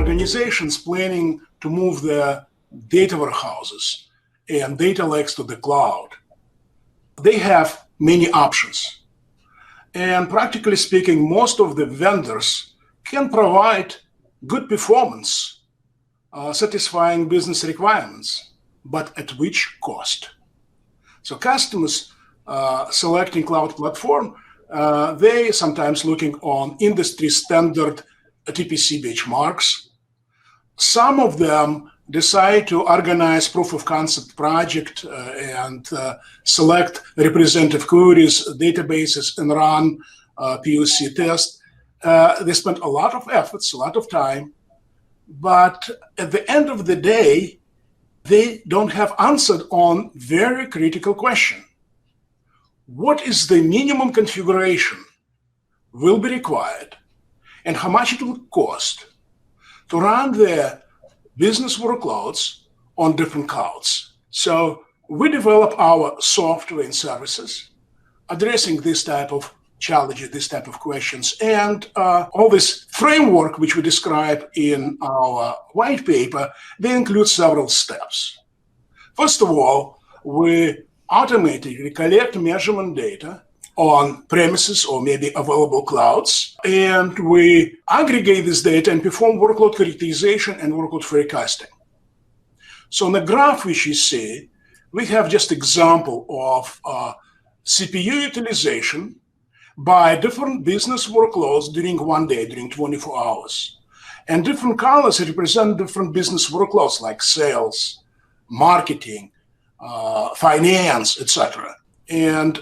organizations planning to move their data warehouses and data lakes to the cloud, they have many options. And practically speaking, most of the vendors can provide good performance, satisfying business requirements, but at which cost? So customers selecting cloud platform, they sometimes looking on industry standard TPC benchmarks. Some of them decide to organize proof of concept project and select representative queries, databases, and run POC test. They spend a lot of efforts, a lot of time, but at the end of the day, they don't have answered on very critical question. What is the minimum configuration will be required and how much it will cost to run their business workloads on different clouds? So we develop our software and services addressing this type of challenges, this type of questions, and all this framework which we describe in our white paper, they include several steps. First of all, we automatically collect measurement data on premises or maybe available clouds, and we aggregate this data and perform workload characterization and workload forecasting. So in the graph which you see, we have just example of CPU utilization by different business workloads during one day, during 24 hours. And different colors represent different business workloads like sales, marketing, finance, etc. And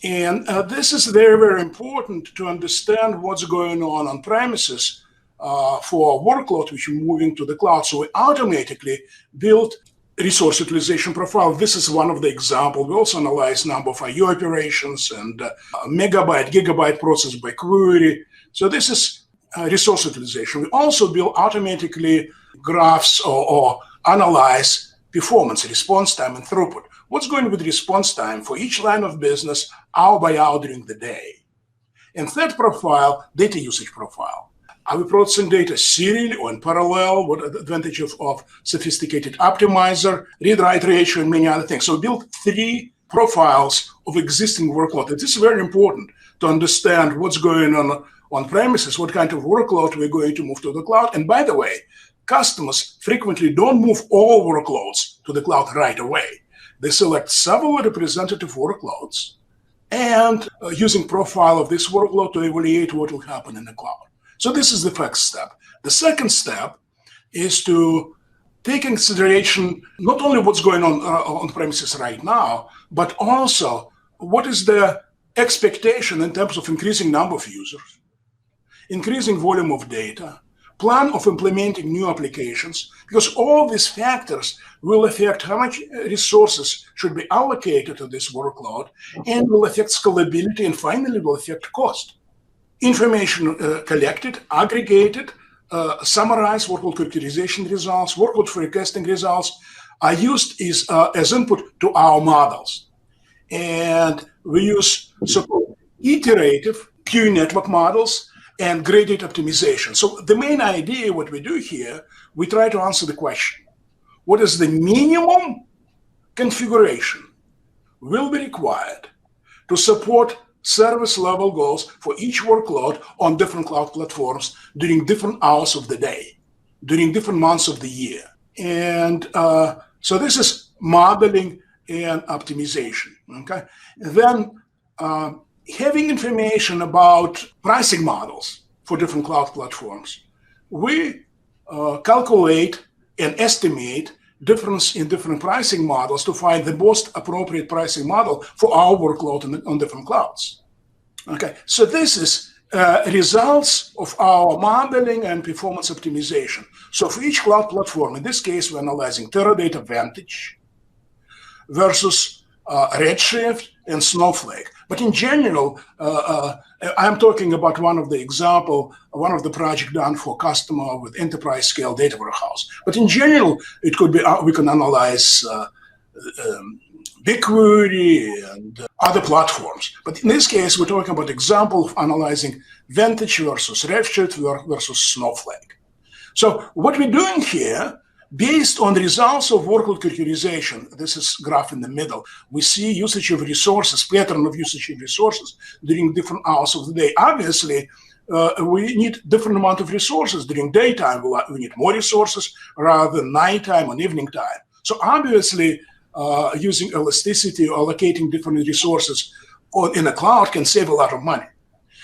this is very, very important to understand what's going on premises for workload which are moving to the cloud. So we automatically build resource utilization profile. This is one of the examples. We also analyze number of IO operations and megabyte, gigabyte processed by query. So this is resource utilization. We also build automatically graphs or analyze performance, response time, and throughput. What's going with response time for each line of business, hour by hour during the day? And third profile, data usage profile. Are we processing data serially or in parallel? What are the advantages of sophisticated optimizer, read-write ratio, and many other things? So we built 3 profiles of existing workload. It is very important to understand what's going on premises, what kind of workload we're going to move to the cloud. And by the way, customers frequently don't move all workloads to the cloud right away. They select several representative workloads and using profile of this workload to evaluate what will happen in the cloud. So this is the first step. The second step is to take in consideration not only what's going on premises right now, but also what is the expectation in terms of increasing number of users, increasing volume of data, plan of implementing new applications, because all these factors will affect how much resources should be allocated to this workload and will affect scalability and finally will affect cost. Information collected, aggregated, summarized workload characterization results, workload forecasting results are used as input to our models. And we use so-called iterative queue network models and gradient optimization. So the main idea, what we do here, we try to answer the question, what is the minimum configuration will be required to support service level goals for each workload on different cloud platforms during different hours of the day, during different months of the year. And so this is modeling and optimization, okay? And then having information about pricing models for different cloud platforms, we calculate and estimate difference in different pricing models to find the most appropriate pricing model for our workload on different clouds. Okay, so this is results of our modeling and performance optimization. So for each cloud platform, in this case, we're analyzing Teradata Vantage versus Redshift and Snowflake. But in general, I'm talking about one of the project done for customer with enterprise scale data warehouse. But in general, it could be, we can analyze BigQuery and other platforms. But in this case, we're talking about example of analyzing Vantage versus Redshift versus Snowflake. So what we're doing here, based on the results of workload characterization, this is graph in the middle, we see usage of resources, pattern of usage of resources during different hours of the day. Obviously, we need different amount of resources during daytime. We need more resources rather than nighttime and evening time. So obviously, using elasticity or allocating different resources in a cloud can save a lot of money.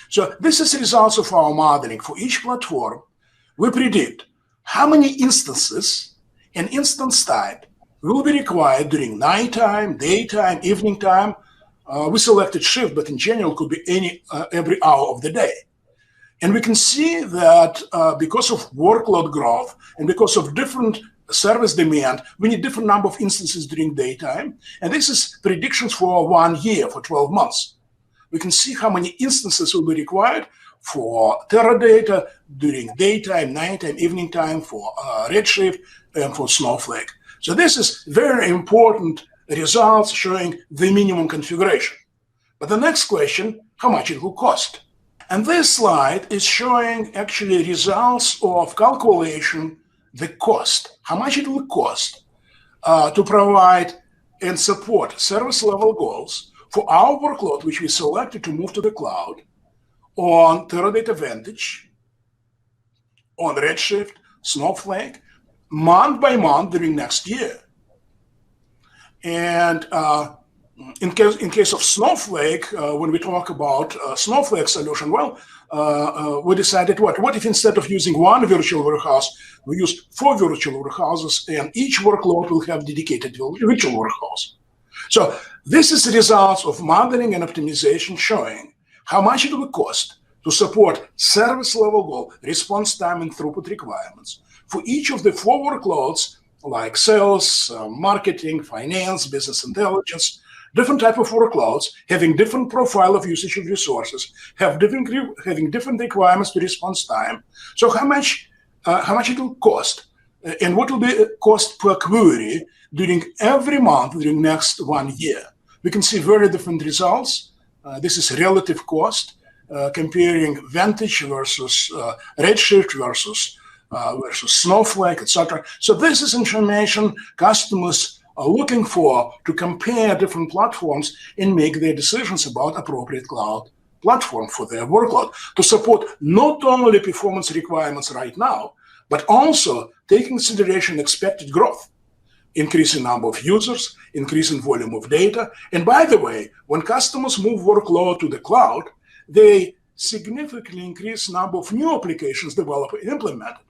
So this is the results of our modeling. For each platform, we predict how many instances and instance type will be required during nighttime, daytime, evening time. We selected shift, but in general, it could be every hour of the day. And we can see that because of workload growth and because of different service demand, we need different number of instances during daytime. And this is predictions for 1 year, for 12 months. We can see how many instances will be required for Teradata during daytime, nighttime, evening time, for Redshift, and for Snowflake. So this is very important results showing the minimum configuration. But the next question, how much it will cost? And this slide is showing actually results of calculation, the cost, how much it will cost to provide and support service level goals for our workload, which we selected to move to the cloud on Teradata Vantage, on Redshift, Snowflake, month by month during next year. And in case of Snowflake, when we talk about Snowflake solution, well, we decided what if instead of using one virtual warehouse, we use 4 virtual warehouses, and each workload will have dedicated virtual warehouse. So this is the results of modeling and optimization showing how much it will cost to support service level goal, response time, and throughput requirements for each of the 4 workloads, like sales, marketing, finance, business intelligence, different type of workloads, having different profile of usage of resources, having different requirements to response time. So how much it will cost, and what will be cost per query during every month during next 1 year. We can see very different results. This is relative cost, comparing Vantage versus Redshift versus Snowflake, etc. So this is information customers are looking for to compare different platforms and make their decisions about appropriate cloud platform for their workload to support not only performance requirements right now, but also take into consideration expected growth, increasing number of users, increasing volume of data. And by the way, when customers move workload to the cloud, they significantly increase number of new applications developed and implemented.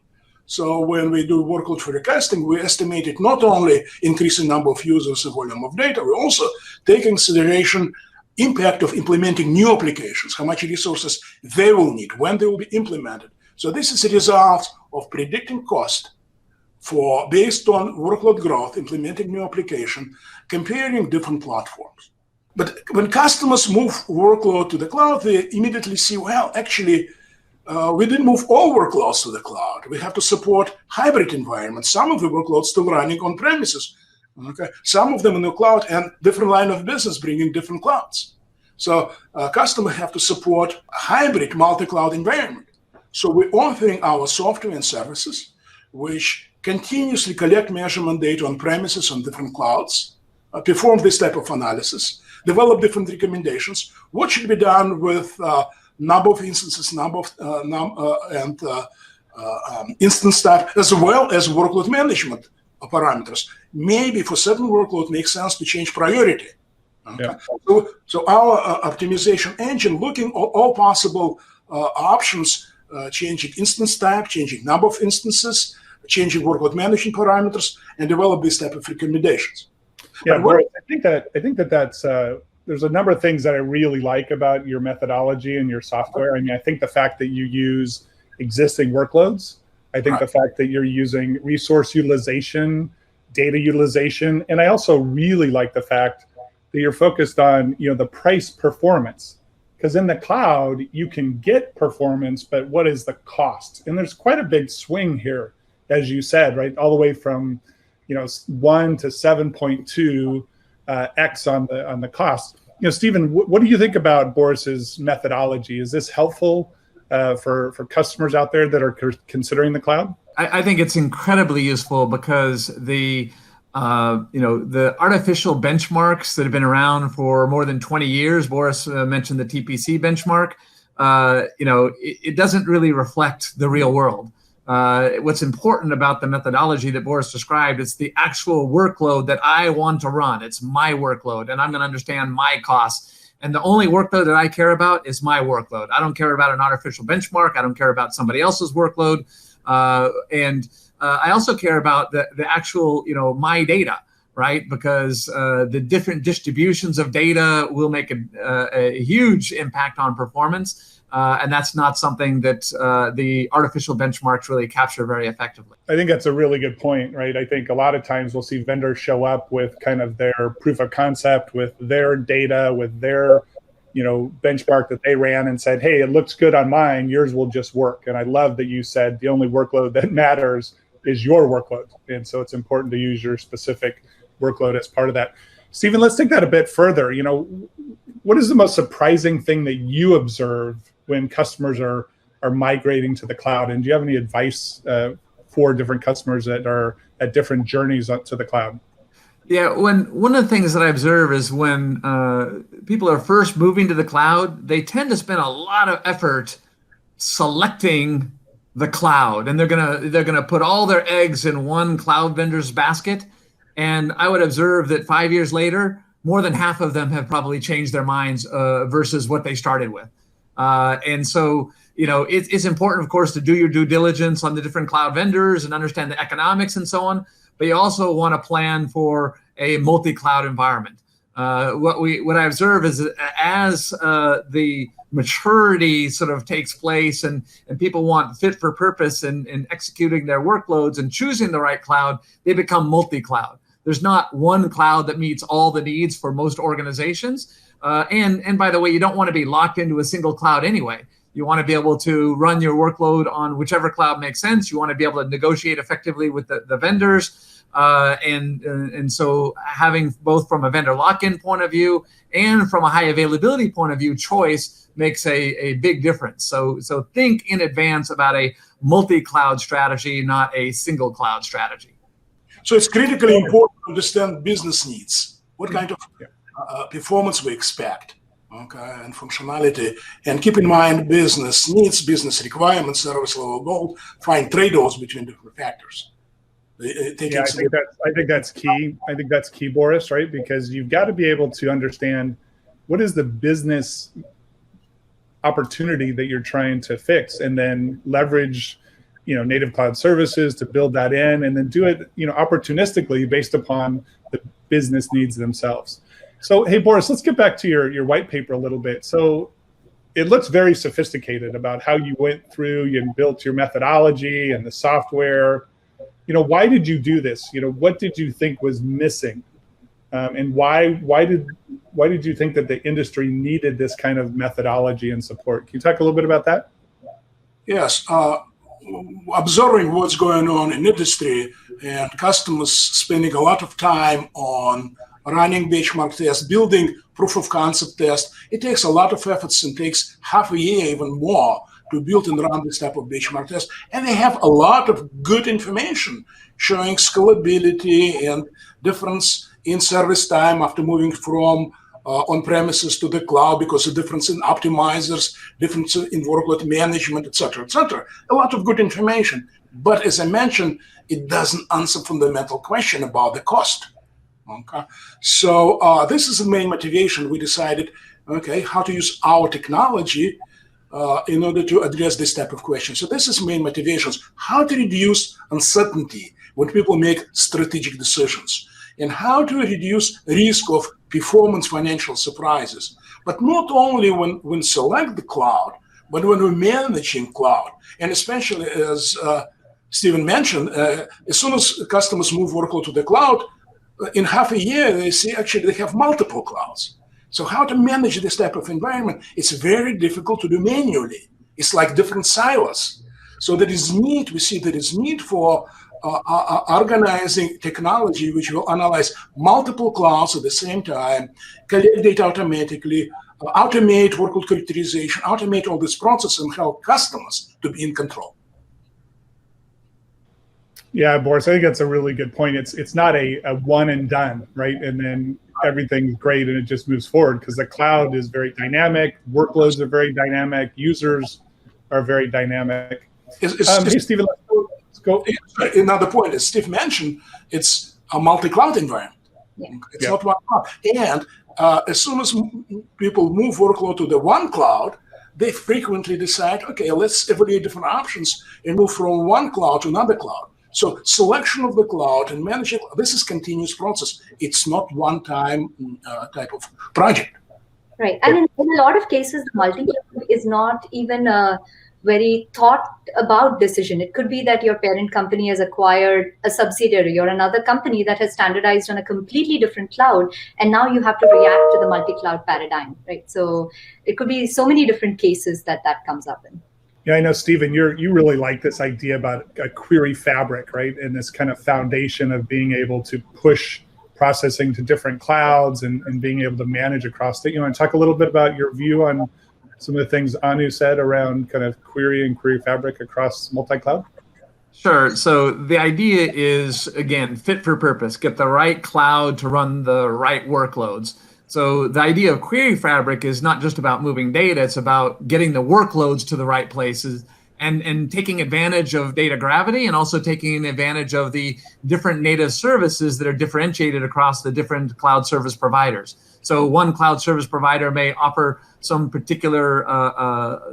So when we do workload forecasting, we estimated not only increasing number of users and volume of data, we also take into consideration impact of implementing new applications, how much resources they will need, when they will be implemented. So this is a result of predicting cost for based on workload growth, implementing new application, comparing different platforms. But when customers move workload to the cloud, they immediately see, well, actually, we didn't move all workloads to the cloud. We have to support hybrid environments. Some of the workloads still running on premises. Okay, some of them in the cloud, and different line of business bringing different clouds. So customers have to support hybrid multi-cloud environment. So we're offering our software and services, which continuously collect measurement data on premises on different clouds, perform this type of analysis, develop different recommendations. What should be done with number of instances, instance type, as well as workload management parameters. Maybe for certain workload makes sense to change priority. Okay. Yeah. So our optimization engine looking at all possible options, changing instance type, changing number of instances, changing workload management parameters, and develop this type of recommendations. Yeah, Boris, I think that's there's a number of things that I really like about your methodology and your software. I mean, I think the fact that you use existing workloads, I think the fact that you're using resource utilization, data utilization, and I also really like the fact that you're focused on, the price performance. Because in the cloud, you can get performance, but what is the cost? And there's quite a big swing here, as you said, right? All the way from 1 to 7.2 X on the cost. Stephen, what do you think about Boris's methodology? Is this helpful for customers out there that are considering the cloud? I think it's incredibly useful because the artificial benchmarks that have been around for more than 20 years, Boris mentioned the TPC benchmark, it doesn't really reflect the real world. What's important about the methodology that Boris described is the actual workload that I want to run. It's my workload, and I'm going to understand my costs. And the only workload that I care about is my workload. I don't care about an artificial benchmark. I don't care about somebody else's workload. And I also care about the actual, my data, right? Because the different distributions of data will make a huge impact on performance. And that's not something that the artificial benchmarks really capture very effectively. I think that's a really good point, right? I think a lot of times we'll see vendors show up with kind of their proof of concept, with their data, with their benchmark that they ran and said, hey, it looks good on mine, yours will just work. And I love that you said the only workload that matters is your workload. And so it's important to use your specific workload as part of that. Stephen, let's take that a bit further. What is the most surprising thing that you observe when customers are migrating to the cloud? And do you have any advice for different customers that are at different journeys to the cloud? Yeah, one of the things that I observe is when people are first moving to the cloud, they tend to spend a lot of effort selecting the cloud, and they're gonna put all their eggs in one cloud vendor's basket. And I would observe that 5 years later, more than half of them have probably changed their minds versus what they started with. And so, it's important, of course, to do your due diligence on the different cloud vendors and understand the economics and so on. But you also want to plan for a multi-cloud environment. What I observe is that as the maturity sort of takes place and people want fit for purpose in executing their workloads and choosing the right cloud, they become multi-cloud. There's not one cloud that meets all the needs for most organizations. And by the way, you don't want to be locked into a single cloud anyway. You want to be able to run your workload on whichever cloud makes sense. You want to be able to negotiate effectively with the vendors. And so having both from a vendor lock-in point of view and from a high availability point of view, choice makes a big difference. So think in advance about a multi-cloud strategy, not a single cloud strategy. So it's critically important to understand business needs, what kind of performance we expect, and functionality, and keep in mind business needs, business requirements, service level goal, find trade-offs between different factors. I think that's key. I think that's key, Boris, right? Because you've got to be able to understand what is the business opportunity that you're trying to fix, and then leverage native cloud services to build that in, and then do it opportunistically based upon the business needs themselves. So, hey, Boris, let's get back to your white paper a little bit. So it looks very sophisticated about how you went through and built your methodology and the software. Why did you do this? What did you think was missing? And why did you think that the industry needed this kind of methodology and support? Can you talk a little bit about that? Yes. Observing what's going on in industry and customers spending a lot of time on running benchmark tests, building proof of concept tests. It takes a lot of efforts and takes half a year, even more, to build and run this type of benchmark test. And they have a lot of good information showing scalability and difference in service time after moving from on-premises to the cloud, because of difference in optimizers, difference in workload management, et cetera, et cetera. A lot of good information. But as I mentioned, it doesn't answer fundamental question about the cost. Okay, so this is the main motivation. We decided, how to use our technology in order to address this type of question. So this is main motivations: how to reduce uncertainty when people make strategic decisions, and how to reduce risk of performance financial surprises. But not only when select the cloud, but when we're managing cloud, and especially as Stephen mentioned, as soon as customers move workload to the cloud, in half a year, they see actually they have multiple clouds. So how to manage this type of environment, it's very difficult to do manually. It's like different silos. So there is need, we see there is need for organizing technology which will analyze multiple clouds at the same time, collect data automatically, automate workload characterization, automate all this process, and help customers to be in control. Yeah, Boris, I think that's a really good point. It's not a one and done, right? And then everything's great and it just moves forward, because the cloud is very dynamic, workloads are very dynamic, users are very dynamic. Hey, Stephen, let's go. Another point, as Steve mentioned, it's a multi-cloud environment. Yeah. It's not one cloud. And as soon as people move workload to the one cloud, they frequently decide, okay, let's evaluate different options and move from one cloud to another cloud. So selection of the cloud and managing, this is continuous process. It's not one-time type of project. Right. And in a lot of cases, multi-cloud is not even a very thought about decision. It could be that your parent company has acquired a subsidiary or another company that has standardized on a completely different cloud, and now you have to react to the multi-cloud paradigm, right? So it could be so many different cases that comes up in. Yeah, I know, Stephen, you really like this idea about a query fabric, right? And this kind of foundation of being able to push processing to different clouds and being able to manage across it. You want to talk a little bit about your view on some of the things Anu said around kind of query and query fabric across multi-cloud? Sure. So the idea is, again, fit for purpose, get the right cloud to run the right workloads. So the idea of query fabric is not just about moving data, it's about getting the workloads to the right places and taking advantage of data gravity, and also taking advantage of the different native services that are differentiated across the different cloud service providers. So one cloud service provider may offer some particular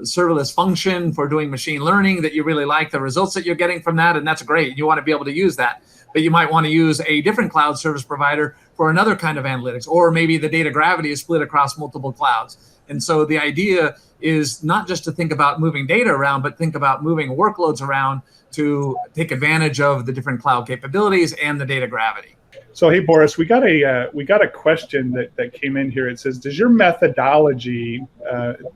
serverless function for doing machine learning that you really like the results that you're getting from that, and that's great. You want to be able to use that. But you might want to use a different cloud service provider for another kind of analytics, or maybe the data gravity is split across multiple clouds. And so the idea is not just to think about moving data around, but think about moving workloads around to take advantage of the different cloud capabilities and the data gravity. So, hey, Boris, we got a question that came in here. It says, does your methodology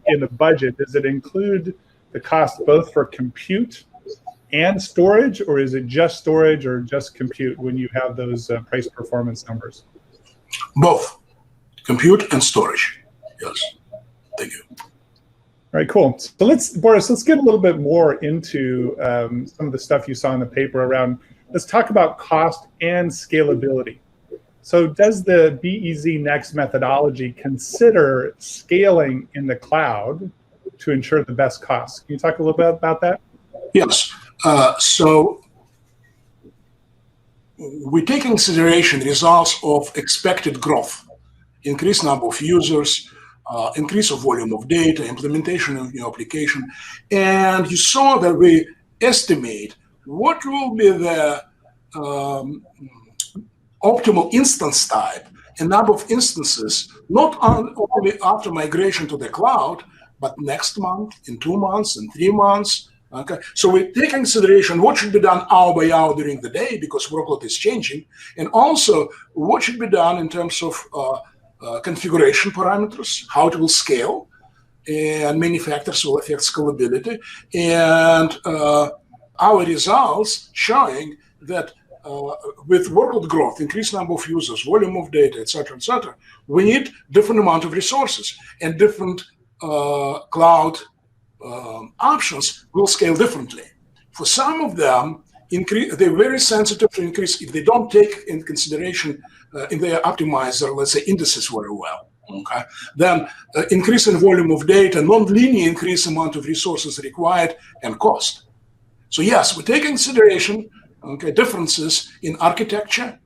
in the budget, does it include the cost both for compute and storage, or is it just storage or just compute when you have those price performance numbers? Both compute and storage. Yes. Thank you. All right, cool. So Boris, let's get a little bit more into some of the stuff you saw in the paper around. Let's talk about cost and scalability. So does the BEZ Next methodology consider scaling in the cloud to ensure the best costs? Can you talk a little bit about that? Yes. So we take in consideration results of expected growth, increased number of users, increase of volume of data, implementation of new application. And you saw that we estimate what will be the optimal instance type and number of instances, not only after migration to the cloud, but next month, in 2 months, in 3 months. Okay, so we take in consideration what should be done hour by hour during the day, because workload is changing, and also what should be done in terms of configuration parameters, how it will scale, and many factors will affect scalability. And our results showing that with workload growth, increased number of users, volume of data, et cetera, we need different amount of resources, and different cloud options will scale differently. For some of them, they're very sensitive to increase if they don't take in consideration in their optimizer, let's say, indices very well. Okay, then increase in volume of data, non-linear increase amount of resources required, and cost. So yes, we take in consideration differences in architecture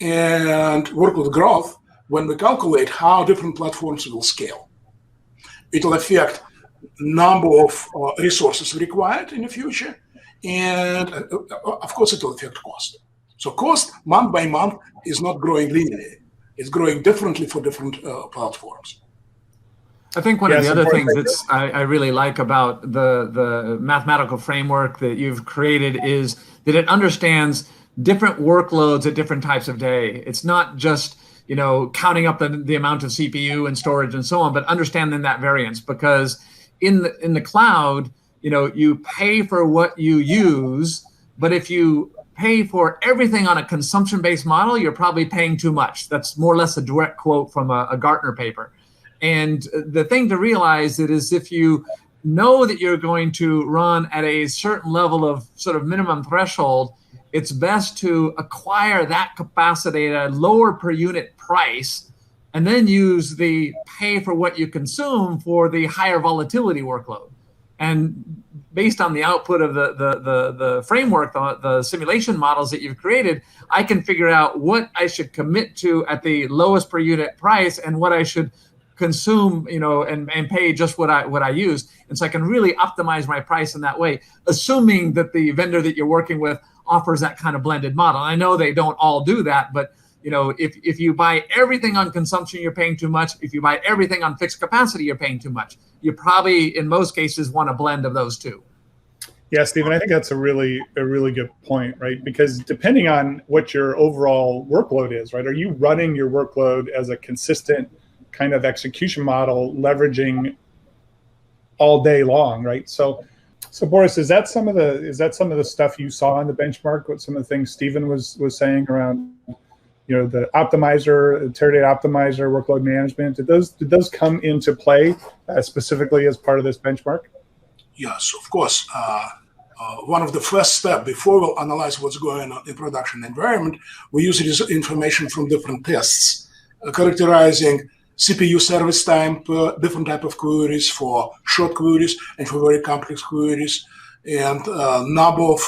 and workload growth when we calculate how different platforms will scale. It will affect number of resources required in the future, and of course it will affect cost. So cost month by month is not growing linearly. It's growing differently for different platforms. I think one of the other things that I really like about the mathematical framework that you've created is that it understands different workloads at different types of day. It's not just counting up the amount of CPU and storage and so on, but understanding that variance, because in the cloud, you pay for what you use, but if you pay for everything on a consumption-based model, you're probably paying too much. That's more or less a direct quote from a Gartner paper. And the thing to realize is if you know that you're going to run at a certain level of sort of minimum threshold, it's best to acquire that capacity at a lower per unit price and then use the pay for what you consume for the higher volatility workload. And based on the output of the framework, the simulation models that you've created, I can figure out what I should commit to at the lowest per unit price and what I should consume, and pay just what I use. And so I can really optimize my price in that way, assuming that the vendor that you're working with offers that kind of blended model. I know they don't all do that, but if you buy everything on consumption, you're paying too much. If you buy everything on fixed capacity, you're paying too much. You probably, in most cases, want a blend of those two. Yeah, Stephen, I think that's a really good point, right? Because depending on what your overall workload is, right? Are you running your workload as a consistent kind of execution model, leveraging all day long, right? So Boris, is that some of the stuff you saw in the benchmark? What some of the things Stephen was saying around, the optimizer, the Teradata optimizer, workload management? Did those come into play specifically as part of this benchmark? Yes, of course. One of the first steps before we'll analyze what's going on in production environment, we use this information from different tests, characterizing CPU service time per different type of queries, for short queries and for very complex queries, and number of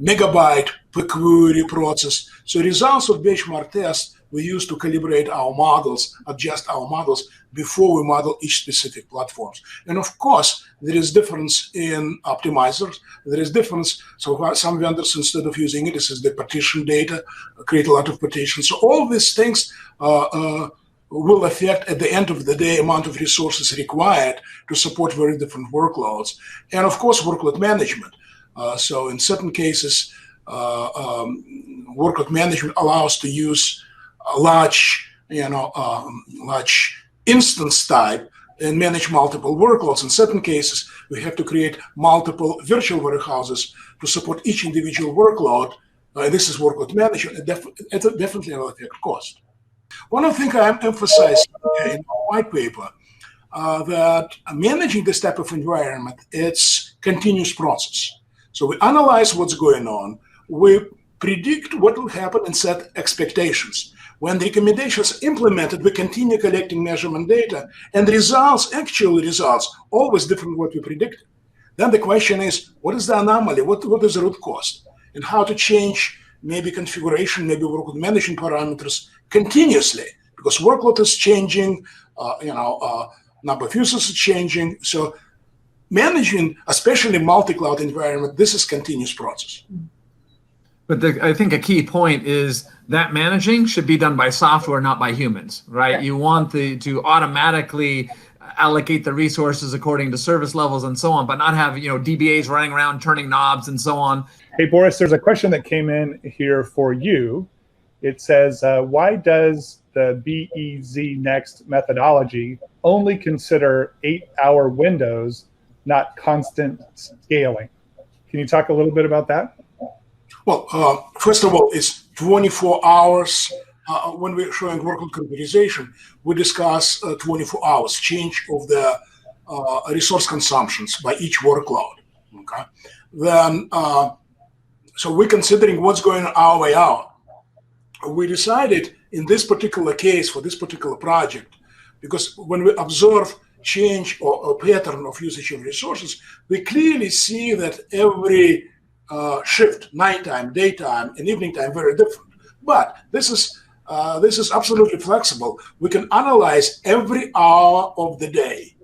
megabyte per query process. So results of benchmark tests we use to calibrate our models, adjust our models before we model each specific platforms. And of course, there is difference in optimizers. There is difference. So some vendors, instead of using it, this is the partition data, create a lot of partitions. So all these things will affect, at the end of the day, amount of resources required to support very different workloads. And of course, workload management. So in certain cases, workload management allows to use a large instance type and manage multiple workloads. In certain cases, we have to create multiple virtual warehouses to support each individual workload. This is workload management. It definitely will affect cost. One of the things I emphasize in my white paper, that managing this type of environment, it's continuous process. So we analyze what's going on, we predict what will happen and set expectations. When the recommendations implemented, we continue collecting measurement data, and actual results, always different from what we predicted. Then the question is, what is the anomaly? What is the root cause? And how to change maybe configuration, maybe workload management parameters continuously, because workload is changing, number of users is changing. So managing, especially multi-cloud environment, this is continuous process. But I think a key point is that managing should be done by software, not by humans, right? Yeah. You want to automatically allocate the resources according to service levels and so on, but not have DBAs running around turning knobs and so on. Hey, Boris, there's a question that came in here for you. It says, why does the BEZ Next methodology only consider 8-hour windows, not constant scaling? Can you talk a little bit about that? Well, first of all, it's 24 hours. When we're showing workload categorization, we discuss 24 hours change of the resource consumptions by each workload. Okay, then so we're considering what's going on hour by hour. We decided in this particular case for this particular project, because when we observe change or pattern of usage of resources, we clearly see that every shift, nighttime, daytime, and evening time, very different. But this is absolutely flexible. We can analyze every hour of the day,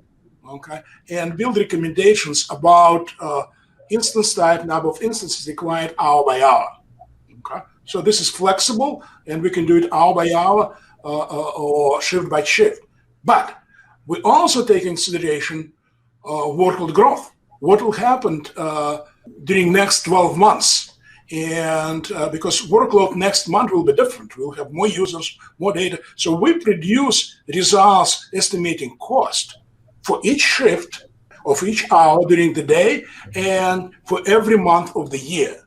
okay, and build recommendations about instance type, number of instances required hour by hour. Okay, so this is flexible, and we can do it hour by hour or shift by shift. But we also take in consideration workload growth. What will happen during next 12 months? And because workload next month will be different, we'll have more users, more data. So we produce results estimating cost for each shift of each hour during the day and for every month of the year.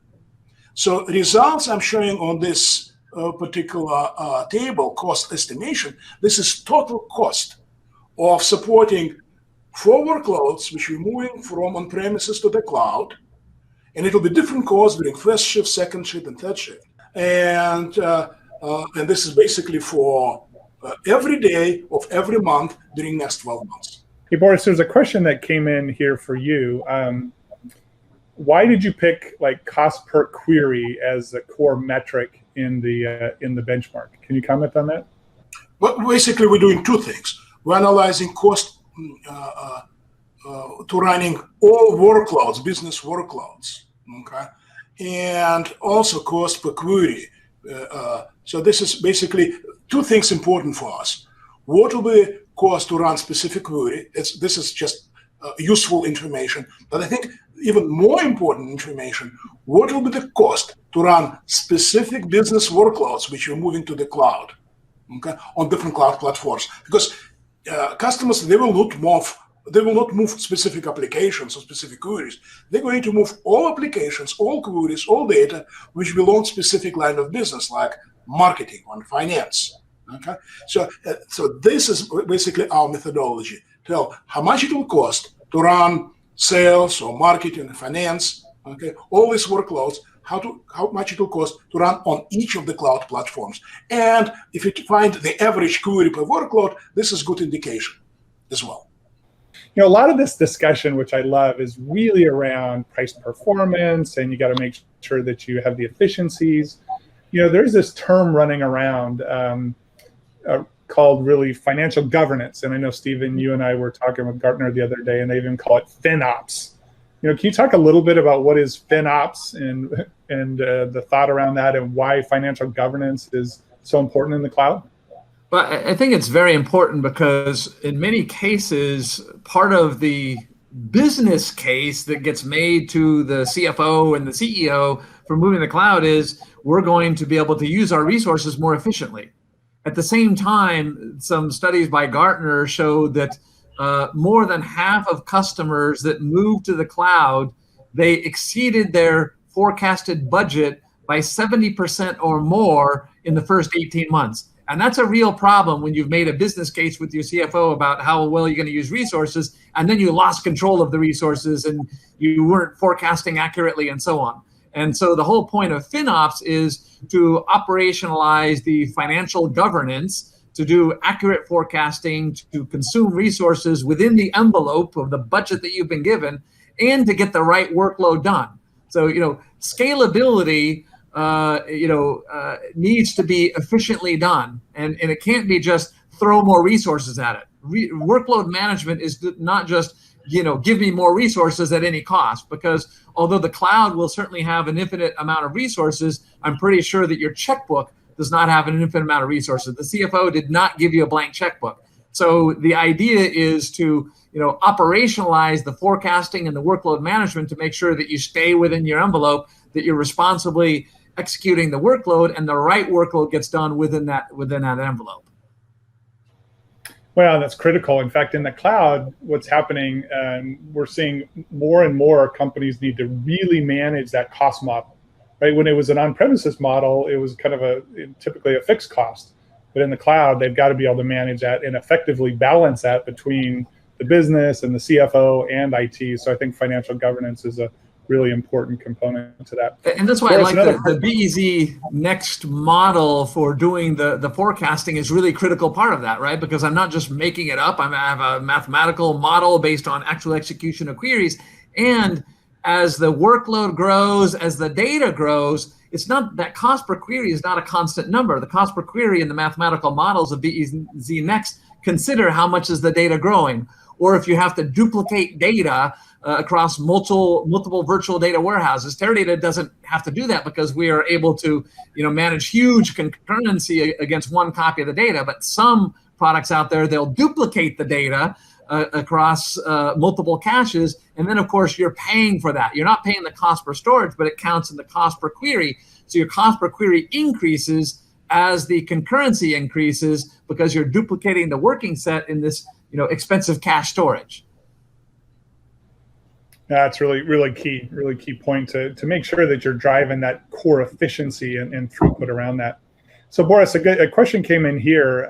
So results I'm showing on this particular table, cost estimation, this is total cost of supporting 4 workloads, which we're moving from on-premises to the cloud, And it'll be different costs during first shift, second shift, and third shift. And this is basically for every day of every month during next 12 months. Hey, Boris, there's a question that came in here for you. Why did you pick like cost per query as a core metric in the benchmark? Can you comment on that? Well, basically, we're doing two things. We're analyzing cost to running all workloads, business workloads, okay, and also cost per query. So this is basically two things important for us. What will be cost to run specific query? This is just useful information, but I think even more important information, what will be the cost to run specific business workloads which you're moving to the cloud, okay, on different cloud platforms? Because customers, they will not move specific applications or specific queries. They're going to move all applications, all queries, all data which belong to specific line of business, like marketing or finance. Okay, so this is basically our methodology. Tell how much it will cost to run sales or marketing and finance. Okay, all these workloads. How much it will cost to run on each of the cloud platforms. And if you find the average query per workload, this is good indication as well. You know, a lot of this discussion, which I love, is really around price performance, and you got to make sure that you have the efficiencies. You know, there's this term running around called really financial governance. And I know, Stephen, you and I were talking with Gartner the other day, and they even call it FinOps. You know, can you talk a little bit about what is FinOps and the thought around that, and why financial governance is so important in the cloud? Well, I think it's very important because in many cases, part of the business case that gets made to the CFO and the CEO for moving to the cloud is we're going to be able to use our resources more efficiently. At the same time, some studies by Gartner showed that more than half of customers that moved to the cloud, they exceeded their forecasted budget by 70% or more in the first 18 months. And that's a real problem when you've made a business case with your CFO about how well you're going to use resources, and then you lost control of the resources and you weren't forecasting accurately and so on. And so the whole point of FinOps is to operationalize the financial governance, to do accurate forecasting, to consume resources within the envelope of the budget that you've been given, and to get the right workload done. So, scalability, needs to be efficiently done, and it can't be just throw more resources at it. Workload management is not just, give me more resources at any cost, because although the cloud will certainly have an infinite amount of resources, I'm pretty sure that your checkbook does not have an infinite amount of resources. The CFO did not give you a blank checkbook. So the idea is to, operationalize the forecasting and the workload management to make sure that you stay within your envelope, that you're responsibly executing the workload, and the right workload gets done within that envelope. Well, that's critical. In fact, in the cloud, what's happening, we're seeing more and more companies need to really manage that cost model. Right? When it was an on-premises model, it was kind of typically a fixed cost. But in the cloud, they've got to be able to manage that and effectively balance that between the business and the CFO and IT. So I think financial governance is a really important component to that. And that's why I like the BEZ Next model for doing the forecasting is really critical part of that, right? Because I'm not just making it up. I have a mathematical model based on actual execution of queries. And as the workload grows, as the data grows, it's not that cost per query is not a constant number. The cost per query in the mathematical models of BEZ Next consider how much is the data growing. Or if you have to duplicate data across multiple virtual data warehouses, Teradata doesn't have to do that because we are able to, manage huge concurrency against one copy of the data. But some products out there, they'll duplicate the data across multiple caches, and then of course you're paying for that. You're not paying the cost per storage, but it counts in the cost per query. So your cost per query increases as the concurrency increases because you're duplicating the working set in this expensive cache storage. That's really key point to make sure that you're driving that core efficiency and throughput around that. So Boris, a question came in here.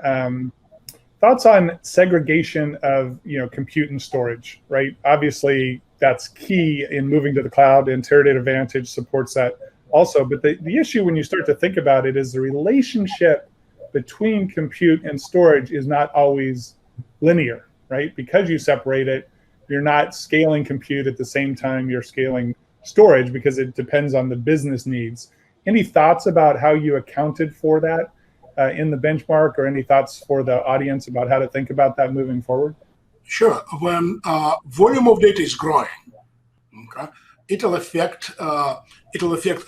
thoughts on segregation of compute and storage, right? Obviously, that's key in moving to the cloud, and Teradata Vantage supports that also. But the issue when you start to think about it is the relationship between compute and storage is not always linear, right? Because you separate it, you're not scaling compute at the same time you're scaling storage because it depends on the business needs. Any thoughts about how you accounted for that in the benchmark, or any thoughts for the audience about how to think about that moving forward? Sure. When volume of data is growing, okay, it'll affect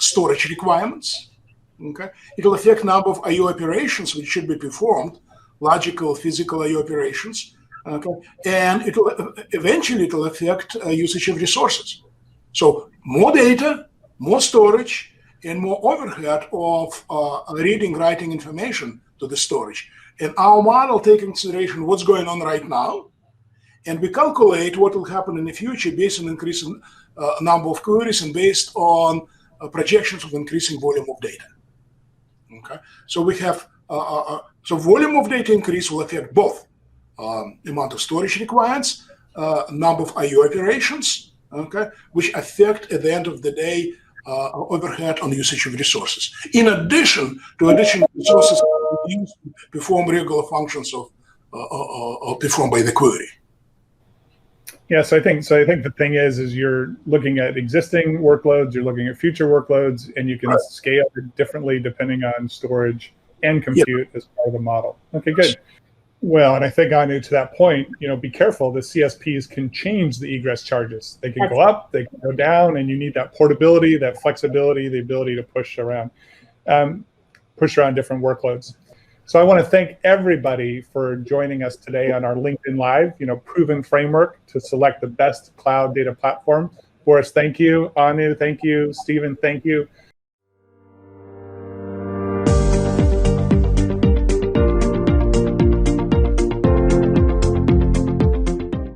storage requirements. Okay, it'll affect number of I/O operations which should be performed, logical, physical I/O operations. Okay, and eventually it'll affect usage of resources. So more data, more storage, and more overhead of reading, writing information to the storage. And our model takes into consideration what's going on right now, and we calculate what will happen in the future based on increasing number of queries and based on projections of increasing volume of data. Okay, so we have so volume of data increase will affect both amount of storage requirements, number of I/O operations, okay, which affect at the end of the day overhead on usage of resources. In addition to additional resources used to perform regular functions of performed by the query. Yeah, so I think the thing is you're looking at existing workloads, you're looking at future workloads, and you can scale it differently depending on storage and compute as part of the model. Okay, good. Well, and I think on to that point, be careful. The CSPs can change the egress charges. They can go up, they can go down, and you need that portability, that flexibility, the ability to push around different workloads. So I want to thank everybody for joining us today on our LinkedIn Live, proven framework to select the best cloud data platform. Boris, thank you. Anu, thank you. Stephen, thank you.